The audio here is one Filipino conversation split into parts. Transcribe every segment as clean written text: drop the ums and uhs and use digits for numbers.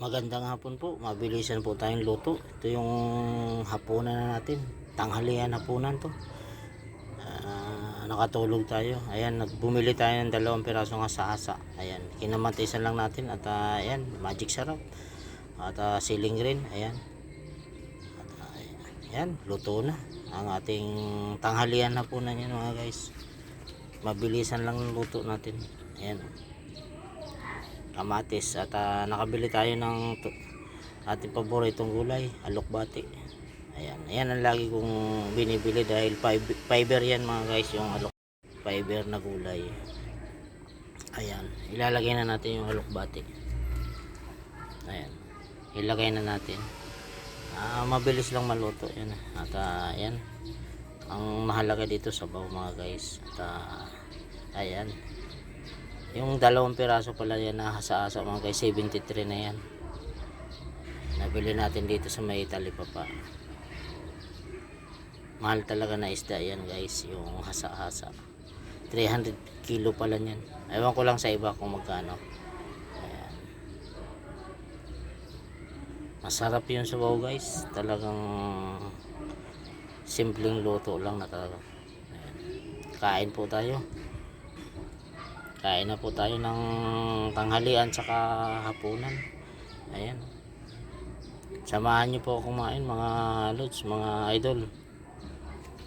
Magandang hapon po, mabilisan po tayong luto. Ito yung hapunan na natin, tanghalian hapunan to. Nakatulog tayo, ayan, nagbumili tayo ng 2 pirasong hasa-hasa. Ayan, kinamatisan lang natin at ayan, magic sarap at siling green. Ayan, at ayan, luto na ang ating tanghalian hapunan yan mga guys. Mabilisan lang luto natin. Ayan, kamatis at nakabili tayo ng ating paboritong gulay, alokbati. Ayan ang lagi kong binibili dahil fiber yan mga guys, yung fiber na gulay. Ayan, ilalagay na natin yung alokbati. Ayan, ilagay na natin. Mabilis lang maluto yan. At ayan, ang mahalaga dito sabaw mga guys. At ayan, yung 2 piraso pala yan na hasa-hasa mga guys, 73 na yan. Nabili natin dito sa may Talipapa. Mahal talaga na isda yan guys, yung hasa-hasa. 300 kilo pala yan. Ewan ko lang sa iba kung magkano. Ayan, masarap yung sabaw guys. Talagang simpleng luto lang na talaga. Ayan, kain po tayo. Kain na po tayo ng tanghalian tsaka hapunan. Ayan, samahan nyo po kumain mga lods, mga idol,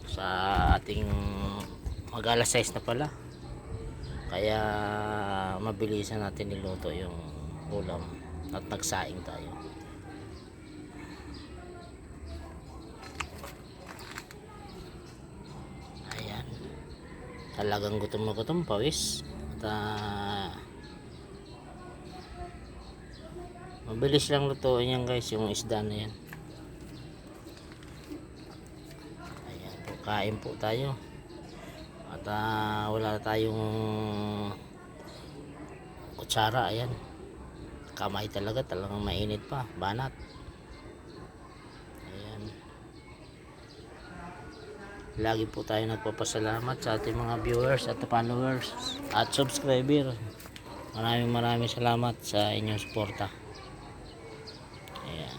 sa ating mag-alas 6 na pala, kaya mabilisan natin niluto yung ulam at nagsaing tayo. Ayan, talagang gutom na gutom, pawis. At mabilis lang lutuin yan guys, yung isda na yan. Ayan po, kain po tayo. At wala tayong kutsara. Ayan, kamay talagang mainit pa, banat. Ayan, lagi po tayo nagpapasalamat sa ating mga viewers at followers at subscriber. Maraming salamat sa inyong suporta. Ayan,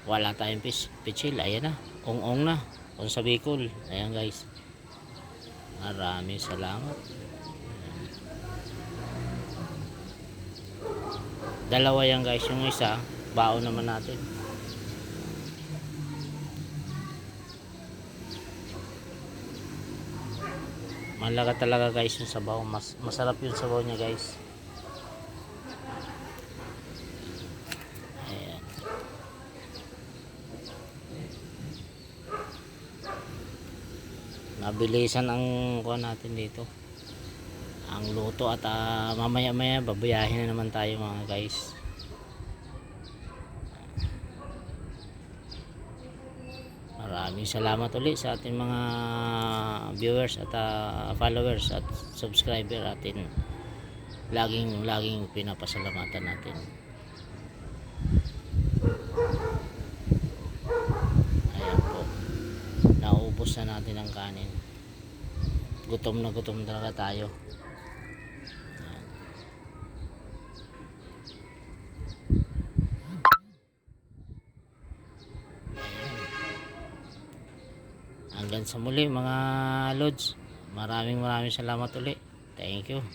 wala tayong pichil. Ayan na, ong na kung sa Bicol. Ayan guys, maraming salamat. Ayan, dalawa yan guys, yung isa baon naman natin. Malaga talaga guys yung sabaw, masarap yung sabaw niya guys. Ayan, mabilisan ang kuha natin dito, ang luto. At mamaya babayahin na naman tayo mga guys. Maraming salamat ulit sa ating mga viewers at followers at subscriber atin. Laging pinapasalamatan natin. Ayan po, naubos na natin ang kanin. Gutom na gutom talaga tayo. Ayan. Hanggang sa muli mga lods, maraming salamat ulit. Thank you.